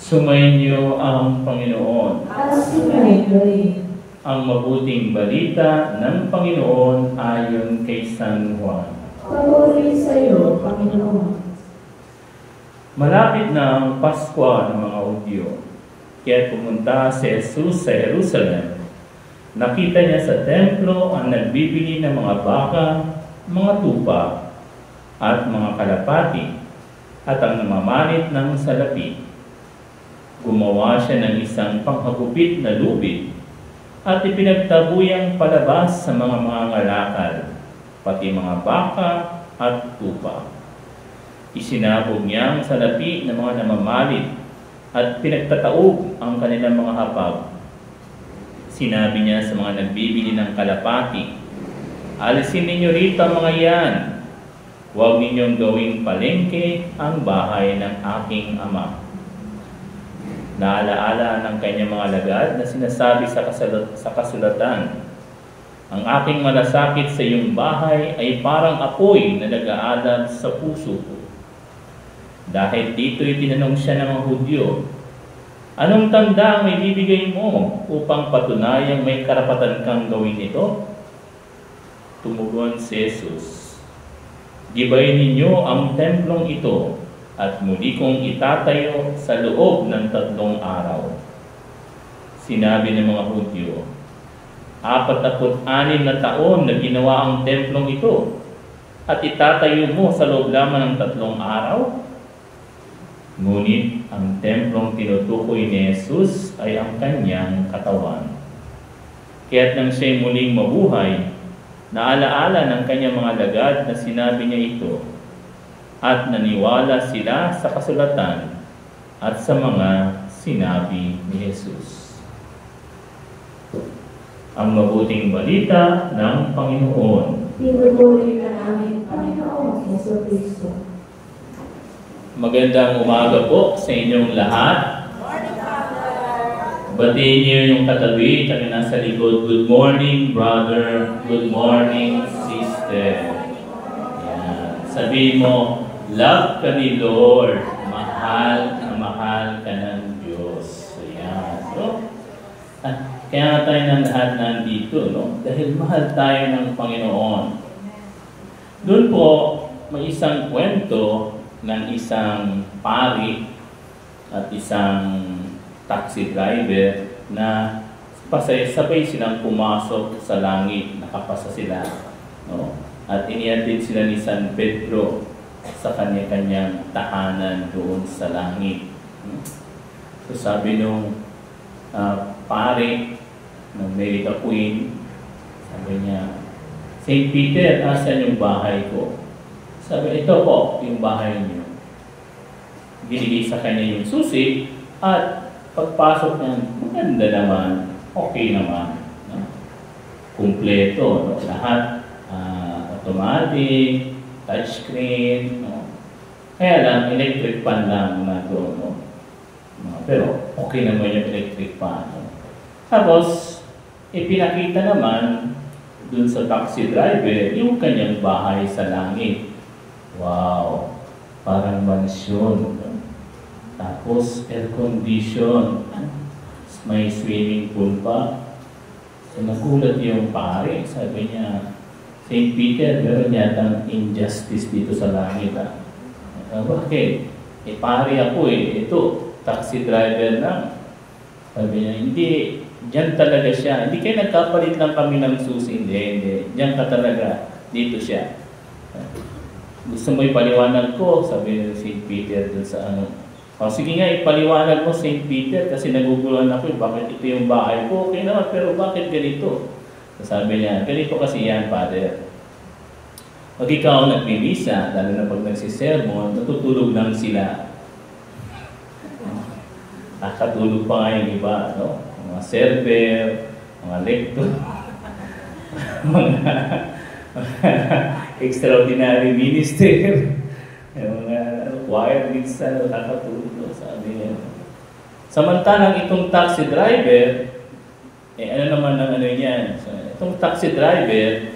Sumainyo ang Panginoon. At sumainyo rin. Ang mabuting balita ng Panginoon ayon kay San Juan. Papuri sa iyo, Panginoon. Malapit na ang Pasko ng mga Hudyo, kaya pumunta si Jesus sa Jerusalem. Nakita niya sa templo ang nagbibili ng mga baka, mga tupa, at mga kalapati, at ang namamalit ng salapi. Gumawa siya ng isang panghagupit na lubid, at ipinagtabuyang palabas sa mga ngalakal, pati mga baka at tupa. Isinabog niya ang salapi ng mga namamalit at pinagtataob ang kanilang mga hapag. Sinabi niya sa mga nagbibili ng kalapati, "Alisin ninyo rito ang mga iyan. Huwag ninyong gawing palengke ang bahay ng aking ama." Naalaala ng kanyang mga lagad na sinasabi sa kasulatan, "Ang aking malasakit sa iyong bahay ay parang apoy na nag-aalab sa puso ko." Dahil dito'y tinanong siya ng mga Hudyo, "Anong tanda ang ibibigay mo upang patunayang may karapatan kang gawin ito?" Tumugon si Jesus, "Gibayin ninyo ang templong ito at muli kong itatayo sa loob ng 3 araw." Sinabi ng mga Hudyo, 46 na taon na ginawa ang templong ito at itatayo mo sa loob lamang ng 3 araw? Ngunit ang templong tinutukoy ni Jesus ay ang kanyang katawan. Kaya't nang siya'y muling mabuhay, naalaala ng kanyang mga lagad na sinabi niya ito, at naniwala sila sa kasulatan at sa mga sinabi ni Jesus. Ang mabuting balita ng Panginoon. Pinupuri ka namin, Panginoon Jesucristo. Magandang umaga po sa inyong lahat. Batiin niyo yung katabi, kami nasa likod. Good morning, brother. Good morning, sister. Yan. Sabihin mo, love ka ni Lord. Mahal na mahal ka ng Diyos. Yan. So, kaya nga tayo ng lahat nandito, no? Dahil mahal tayo ng Panginoon. Doon po, may isang kwento ng isang pari at isang taxi driver na sabay silang pumasok sa langit, nakapasa sila, no? At inihatid sila ni San Pedro sa kanya-kanyang tahanan doon sa langit. So sabi nung pari ng America Queen, sabi niya, "St. Peter, asan yung bahay ko?" Sabi, "Ito po, yung bahay niyo." Binigay sa kanya yung susi at pagpasok niya, maganda naman, okay naman. No? Kumpleto, no? Lahat, automatic, touchscreen. No? Kaya lang, electric fan lang na doon. No? Pero okay naman yung electric fan. No? Tapos, ipinakita naman dun sa taxi driver yung kanyang bahay sa langit. Wow, parang mansyon. Tapos air condition. May swimming pool pa. So nagulat yung pare. Sabi niya, "St. Peter, meron yatang injustice dito sa langit." Bakit? Pare ako Ito, taxi driver lang. Sabi niya, "Hindi, diyan talaga siya. Hindi kayo nagkapalit lang kami ng susi." Hindi. Diyan ka talaga. Dito siya. "Gusto mo ipaliwanag ko?" Sabi ni St. Peter dun sa ano. Sige nga, ipaliwanag mo, St. Peter, kasi naguguluhan ako, bakit ito yung bahay ko? Okay naman, pero bakit ganito? Sabi niya, "Ganito kasi yan, Father. Pag ikaw nagmimisa, lalo na pag nagsisermon, natutulog lang sila." Nakatulog pa nga yung iba, no? Mga server, mga lector, mga extraordinary minister, yung mga choir minsan nakakatulog, sabi niya. Samantalang itong taxi driver, ano naman ang ano yan? So, itong taxi driver,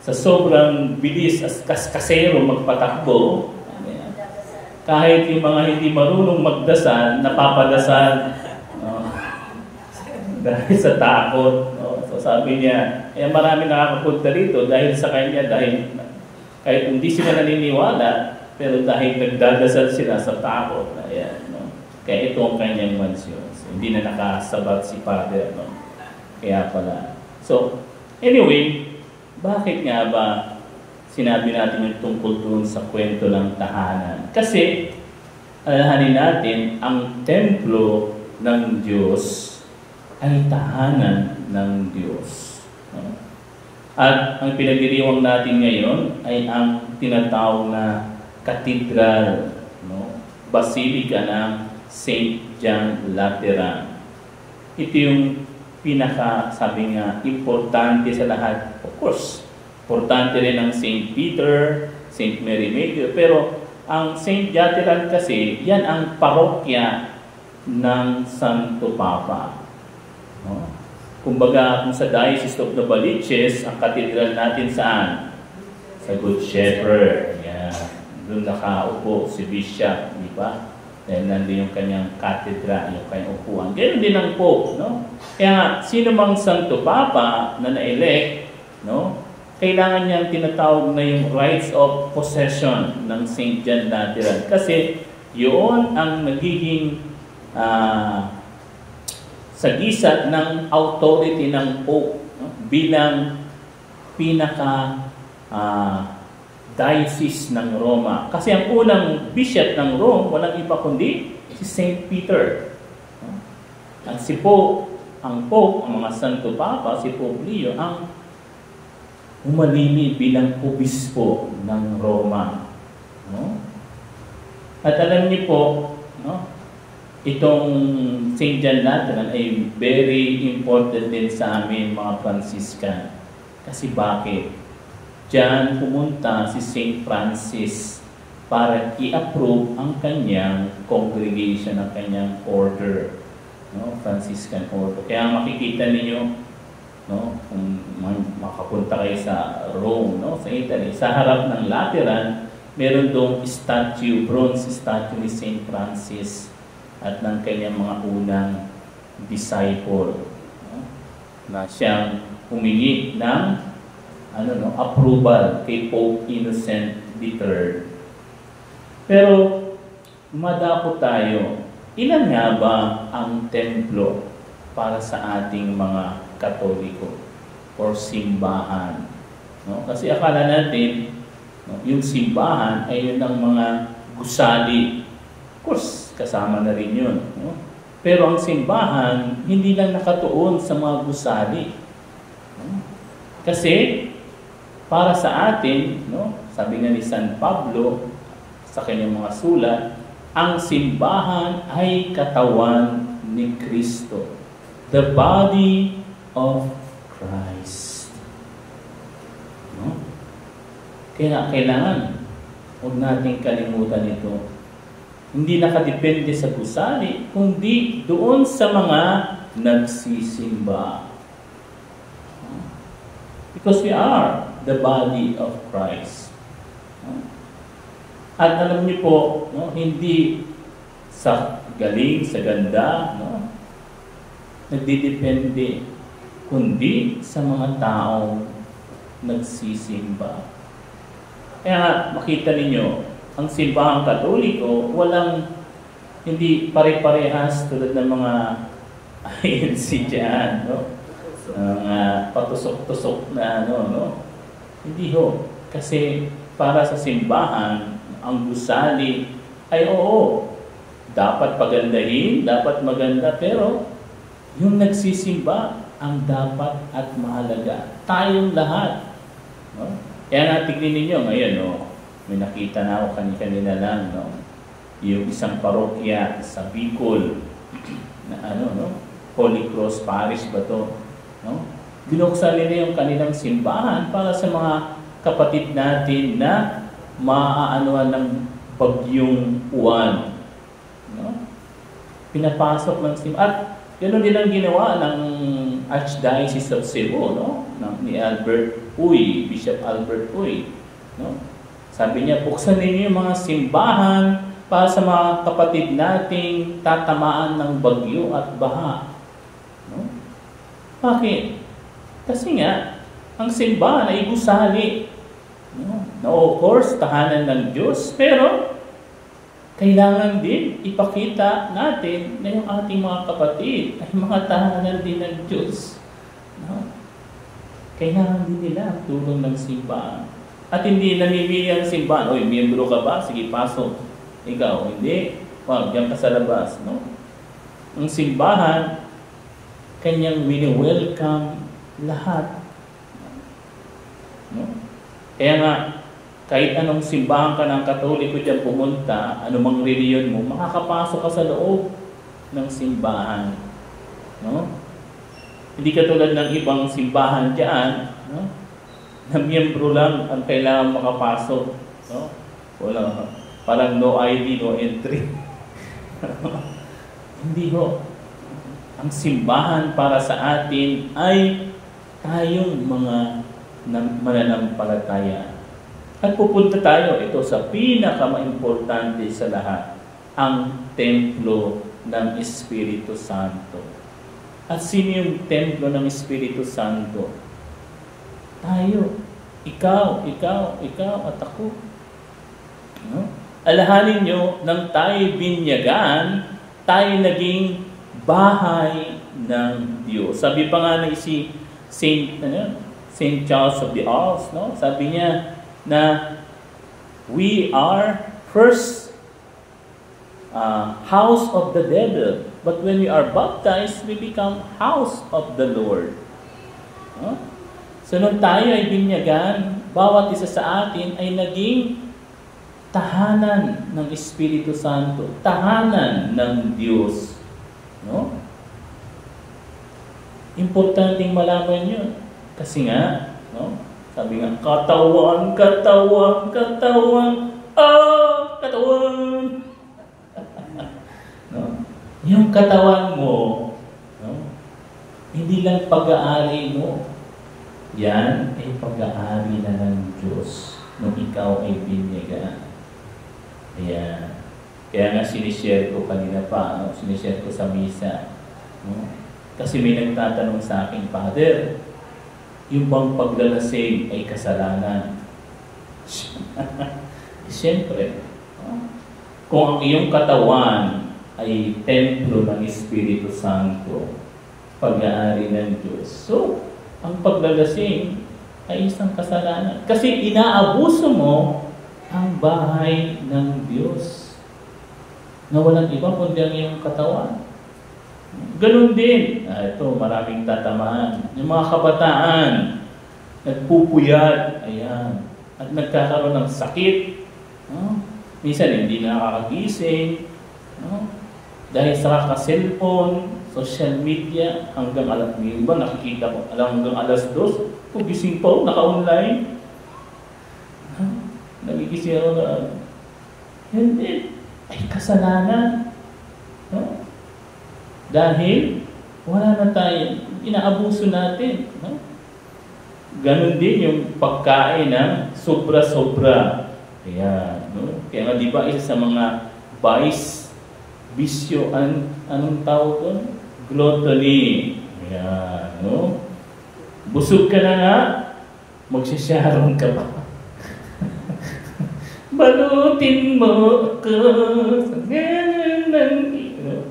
sa sobrang bilis as kasero magpatakbo, kahit yung mga hindi marunong magdasal, napapadasal. No? Dahil sa takot. No? So sabi niya, marami nakakapunta rito dahil sa kanya, dahil kahit hindi sila naniniwala, pero dahil nagdadasal sila sa takot. Ayan, no? Kaya ito ang kanyang mansyon. So, hindi na nakasabat si Father. No? Kaya pala. So, anyway, bakit nga ba sinabi natin yung tungkol doon sa kwento ng tahanan? Kasi, alalahanin natin, ang templo ng Diyos ay tahanan ng Diyos. No? At ang pinagdiriwang natin ngayon ay ang tinatawag na katedral, no? Basilica ng St. John Lateran. Ito yung sabi nga, importante sa lahat. Of course, importante rin ang St. Peter, St. Mary Major, pero ang St. Lateran kasi, yan ang parokya ng Santo Papa. No? Kumbaga, kung sa Diocese of Novaliches, ang katedral natin saan? Sa Good Shepherd. Yan. Doon nakaupo si Bishop, di ba? Dahil nandun yung kanyang katedra, yung kanyang upuan. Ganyan din ang Pope, no? Kaya sino mang Santo Papa na na-elect, no? Kailangan niyang tinatawag na yung rights of possession ng St. John Lateran. Kasi yun ang nagiging sagisat ng authority ng Pope, no? Bilang pinaka diocese ng Roma. Kasi ang unang bishop ng Rome, walang iba kundi si St. Peter. Ang Pope, ang mga Santo Papa, si Pope Leo, ang humalili bilang obispo ng Roma. No? At alam niyo po, no, itong St. John Lateran ay very important din sa amin mga Franciscan. Kasi bakit? Diyan pumunta si St. Francis para i-approve ang kanyang congregation, ang kanyang order, no? Franciscan order. Kaya makikita ninyo, no, kung makapunta kayo sa Rome, no, sa Italy, sa harap ng Lateran, meron doong statue, bronze statue ni St. Francis at ng kanyang mga unang disciple, no, na siyang humingi ng approval kay Pope Innocent III. Pero madako tayo, ilan nga ba ang templo para sa ating mga Katoliko or simbahan? No? Kasi akala natin, no, yung simbahan ay yun ang mga gusali. Of course, kasama na rin yun. No? Pero ang simbahan, hindi lang nakatuon sa mga gusali. No? Kasi para sa atin, no, sabi nga ni San Pablo sa kanyang mga sulat, ang simbahan ay katawan ni Kristo. The body of Christ. No? Kaya kailangan, huwag nating kalimutan ito. Hindi nakadepende sa gusali, kundi doon sa mga nagsisimba. Because we are the body of Christ. At alam niyo po, no, hindi sa galing, sa ganda, no, nagdidepende, kundi sa mga taong nagsisimba. Kaya makita ninyo, ang simbahang Katoliko, hindi pare-parehas tulad ng mga INC dyan, no? Patusok-tusok na no? Hindi ho. Kasi para sa simbahan, ang gusali ay dapat pagandahin, dapat maganda, pero yung nagsisimba ang dapat at mahalaga. Tayong lahat. No? Kaya nga tignan ninyo ngayon, no? May nakita na ako kanina lang, no? Yung isang parokya sa Bicol na no? Holy Cross Parish ba to? No? Binuksan nila yung kanilang simbahan para sa mga kapatid natin na maaanuhan ng bagyong uwan. No? Pinapasok ng simbahan. At ganoon din ang ginawa ng Archdiocese of Cebu, no? Ni Albert Uy, Bishop Albert Uy. No? Sabi niya, buksan ninyo yung mga simbahan para sa mga kapatid nating tatamaan ng bagyo at baha. No? Bakit? Kasi nga, ang simbahan ay gusali. No? Of course, tahanan ng Diyos, pero kailangan din ipakita natin na yung ating mga kapatid ay mga tahanan din ng Diyos. No? Kailangan din nila ang tulong ng simbahan. At hindi namimili ang simbahan, oy, miyembro ka ba? Sige, pasok. Ikaw, hindi. Wag, diyan ka sa labas. No? Ang simbahan, kanyang mini-welcome lahat. No? Kaya nga, kahit anong simbahan ka ng Katoliko dyan pumunta, anumang reliyon mo, makakapasok ka sa loob ng simbahan. No? Hindi katulad ng ibang simbahan dyan, no? Na miyembro lang ang kailangan makapasok. No? Wala, parang no ID, no entry. Hindi ho. Ang simbahan para sa atin ay tayong mga mananampalataya. At pupunta tayo ito sa pinaka-importante sa lahat, ang templo ng Espiritu Santo. At sino yung templo ng Espiritu Santo? Tayo. Ikaw at ako. No? Alahanin nyo, nang tayo binyagan, tayo naging bahay ng Diyos. Sabi pa nga na si Saint Charles of the Alps, no? Sabi niya na we are first house of the devil, but when we are baptized, we become house of the Lord. No? So nung tayo ay binyagan, bawat isa sa atin ay naging tahanan ng Espiritu Santo, tahanan ng Diyos. No? Importanteng malaman yun. Kasi nga, no? Sabi nga, katawan, no? Yung katawan mo, no? Hindi lang pag-aari mo. Yan ay pag-aari na ng Diyos nung ikaw ay binyagan. Ayan. Kaya nga sinishare ko kanina pa, no? Sinishare ko sa misa. No? Kasi may nagtatanong sa akin, Father, yung bang paglalasing ay kasalanan? Siyempre, no? Kung ang iyong katawan ay templo ng Espiritu Santo, pag-aari ng Diyos, so, ang paglalasing ay isang kasalanan. Kasi inaabuso mo ang bahay ng Diyos na walang iba kundi ang iyong katawan. Ganun din. Ito, maraming tatamaan. Yung mga kabataan, nagpupuyat, ayan, at nagkakaroon ng sakit. No? Minsan, hindi nakakagising. No? Dahil sa kaka-cellphone, social media, hanggang alas, ba, nakikita ko, hanggang alas 2, gising pa ako, naka-online. Nagigising ako na, hindi, ay kasalanan. No? Dahil, wala na tayo, inaabuso natin. No? Ganon din yung pagkain ng sobra-sobra. Kaya, no? Kaya nga, di ba, isa sa mga vice, bisyo, anong tawag doon? Gluttony. Ayan, no? Busog ka na nga, magsisyaron ka pa. Balutin mo ako sa ganun ng ino.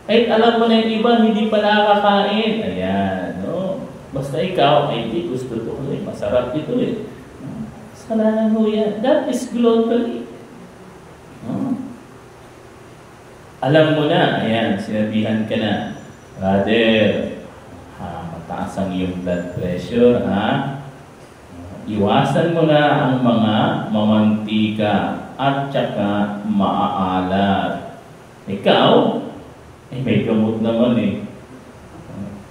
Ay, alam mo na yung iba, hindi pa nakakain. Ayan, no? Basta ikaw, ay di, gusto to ko eh. Masarap ito eh. Kasalanan mo yan. That is gluttony. No? Alam mo na, ayan, sinabihan ka na, Brother, mataas ang iyong blood pressure, ha? Iwasan mo na ang mga mamantika at saka maaalat. Ikaw, may gamot naman eh.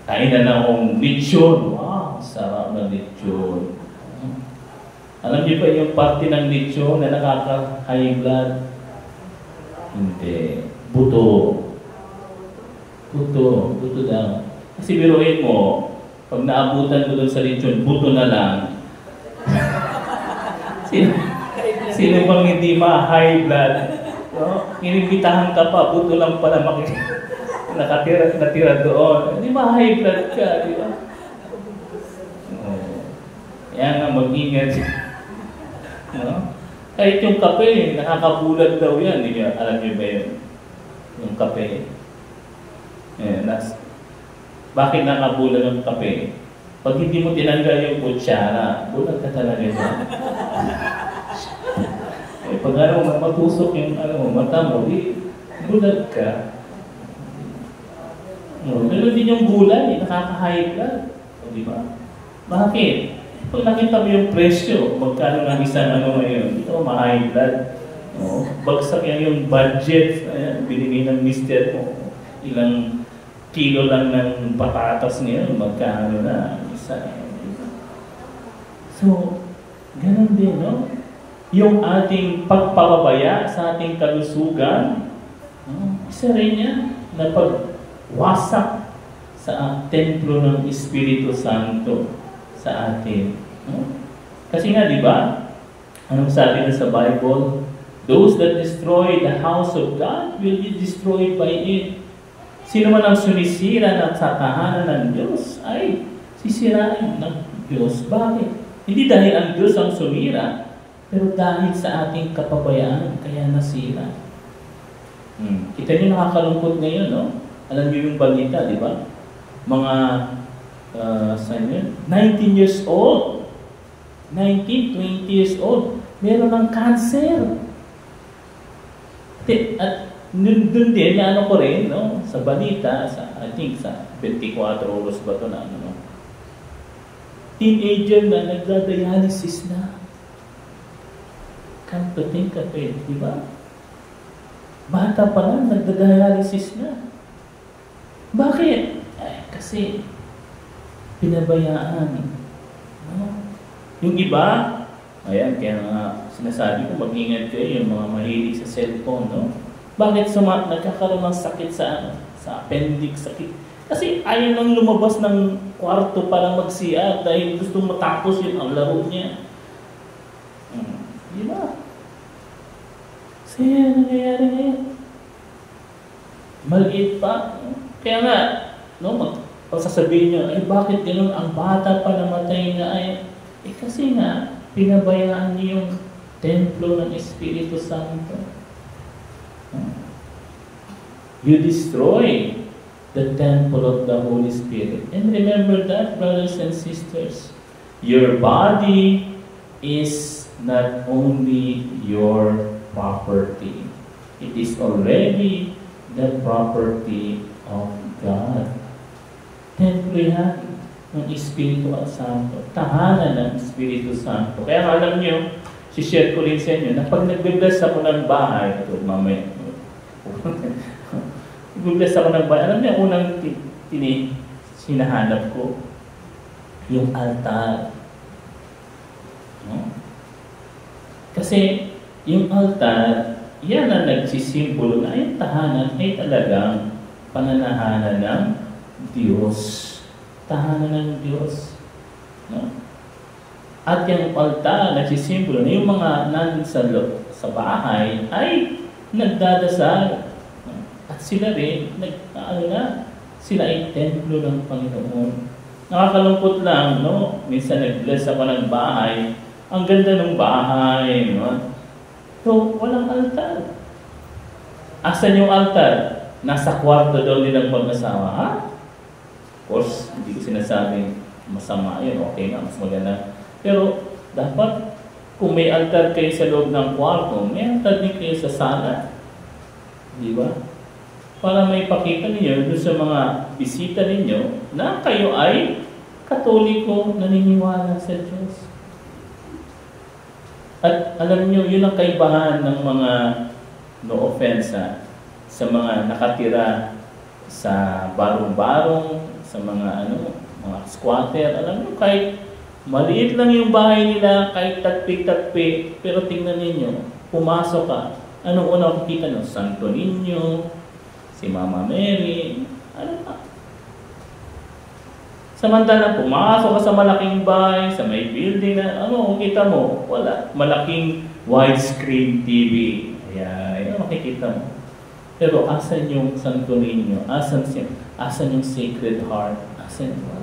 Kain na lang akong lechon. Wow, sarap na lechon. Alam niyo ba yung parte ng lechon na nakaka-high blood? Hindi. Buto lang. Kasi biruin mo, pag naabutan mo doon sa lechon, buto na lang. Sino bang hindi ma-high blood? No? Inimbitahan ka pa, buto lang pala natira doon. Hindi ma-high blood ka, di ba? Kaya nga mag-ingat. No? Kahit yung kape, nakakabulag daw yan. Alam niyo ba yun? Yung kape. Bakit nakabulag ang kape? Pag hindi mo tinanggal yung kutsara, bulag ka talaga yan. Pag matusok yung mata mo, bulag ka. Pero din yung gulay, nakaka-high blood. Di ba? Bakit? Pag nakita mo yung presyo, magkano ng isang ngayon, ito ma-high blood. Bagsak yan yung budget, binigay ng mister mo. Ilang kilo lang ng patatas ngayon, magkano na isa. So, ganun din, no? Yung ating pagpapabaya sa ating kalusugan, isa rin yan na pagwasak sa templo ng Espiritu Santo sa atin. Kasi nga, di ba? Anong sabi na sa Bible? Those that destroy the house of God will be destroyed by it. Sino man ang sumisira sa tahanan ng Diyos ay sisirain ng Diyos. Bakit? Hindi dahil ang Diyos ang sumira, pero dahil sa ating kapabayaan, kaya nasira. Kita niyo nakakalungkot ngayon, no? Alam niyo yung balita, di ba? Mga 19 years old, 19, 20 years old, meron ng cancer. At doon din, ko rin, no? Sa balita, I think sa 24 oras ba ito na, teenager na nagda-dialysis na. Come to think of it, di ba? Bata pa lang, nagda-dialysis na. Bakit? Kasi pinabayaan. No? Yung iba, ayan, kaya nga sinasabi ko, mag-ingat kayo yung mga mahilig sa cellphone, no? Bakit nagkakaroon ng sakit sa appendix, sakit? Kasi ayaw nang lumabas ng kwarto para mag-CR dahil gusto matapos yun ang laro niya. Di ba? Kasi nangyayari ngayon. Maliit pa. Kaya nga, pag sasabihin nyo, bakit ganun ang bata pa namatay na kasi nga, pinabayaan niyo yung templo ng Espiritu Santo. You destroy the temple of the Holy Spirit. And remember that, brothers and sisters, your body is not only your property. It is already the property of God. Templo yan ng Espiritu Santo. Tahanan ng Espiritu Santo. Kaya alam nyo, si-share ko rin sa inyo, na pag nagbe-bless ako ng bahay, ito mamaya, nagbe-bless ako ng bahay, alam niyo, unang sinahanap ko, yung altar. No? Kasi, yung altar, yan ang nagsisimbolo na yung tahanan ay talagang pananahanan ng Diyos. Tahanan ng Diyos. No? At yung altar, nagsisimbolo na yung mga sa bahay ay nagdadasal. At sila rin, sila ay templo ng Panginoon. Nakakalungkot lang, no? Minsan nag-bless ako ng bahay. Ang ganda ng bahay, no? So, walang altar. Asan yung altar? Nasa kwarto daw nilang mag-asawa, ha? Of course, hindi ko sinasabing masama yun. Okay nga, mas maganda. Pero, dapat, kung may altar kayo sa loob ng kwarto, may altar din kayo sa sala. Di ba? Para may pakita ninyo doon sa mga bisita ninyo na kayo ay Katoliko, naniniwala sa Diyos. At alam niyo, yun ang kaibahan ng mga, no offense sa mga nakatira sa barong-barong, sa mga mga squatter. Alam niyo, kahit maliit lang yung bahay nila, kahit tatpik-tatpik, pero tingnan ninyo, pumasok ka, anong unang makikita nyo? Santo Niño, si Mama Mary, ano pa? Samantala, pumasok ka sa malaking bahay, sa may building na, kita mo? Wala. Malaking widescreen TV. Ayan, makikita mo. Pero asan yung Santo Niño? Asan yung Sacred Heart? Asan ba?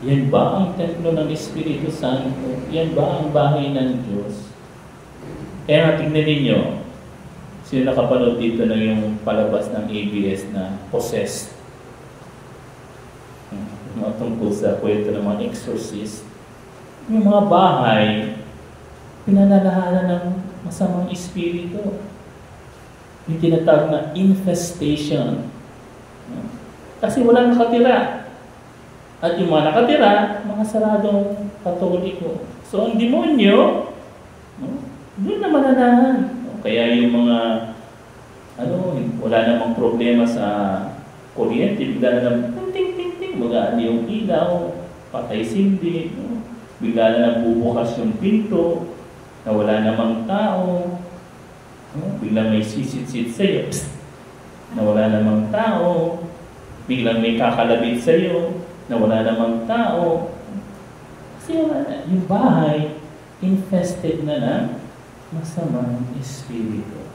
Yan ba ang templo ng Espiritu Santo? Yan ba ang bahay ng Diyos? Kaya nga tingnan ninyo, sino nakapanood dito ng yung palabas ng ABS na Possessed? Mga tungkol sa kwento ng mga exorcist. Yung mga bahay, pinanalahanan ng masamang espiritu. Yung tinatawag na infestation. Kasi walang nakatira. At yung mga nakatira, mga saradong Katoliko. So ang demonyo, doon na mananahan. Kaya yung mga, wala namang problema sa kuryente, bigla na lang, ting-ting-ting, magaan yung ilaw, patay sindi, bigla na lang bubukas yung pinto, na wala namang tao, biglang may sisit-sit sa'yo, na wala namang tao, biglang may kakalabit sa'yo, na wala namang tao. Kasi yung bahay, infested na ng masamang espiritu.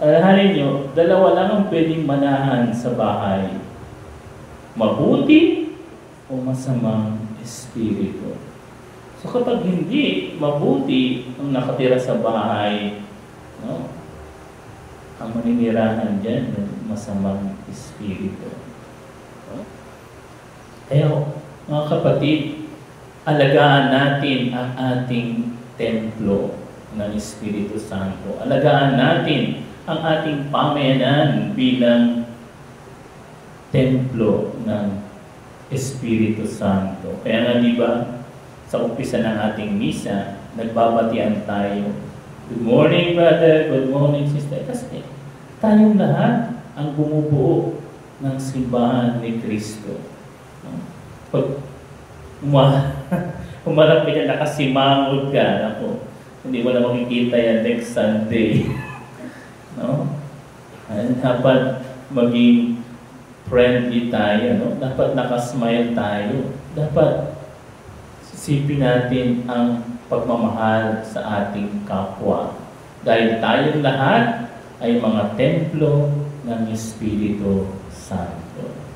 Alalahanin nyo, dalawa lang ang pwedeng manahan sa bahay. Mabuti o masamang espiritu. So kapag hindi mabuti ang nakatira sa bahay, ang maninirahan dyan, masamang espiritu. Kaya mga kapatid, alagaan natin ang ating templo ng Espiritu Santo. Alagaan natin ang ating pamayanan bilang templo ng Espiritu Santo. Kaya nga di ba, sa umpisa ng ating misa, nagbabatian tayo. Good morning, brother. Good morning, sister. Kasi tayong lahat ang bumubuo ng simbahan ni Kristo. Pag umarap ka dyan, nakasimangod ka, hindi mo na makikita yan next Sunday. Dapat maging friendly tayo, dapat nakasmile tayo. Dapat sisipin natin ang pagmamahal sa ating kapwa. Dahil tayong lahat ay mga templo ng Espiritu Santo.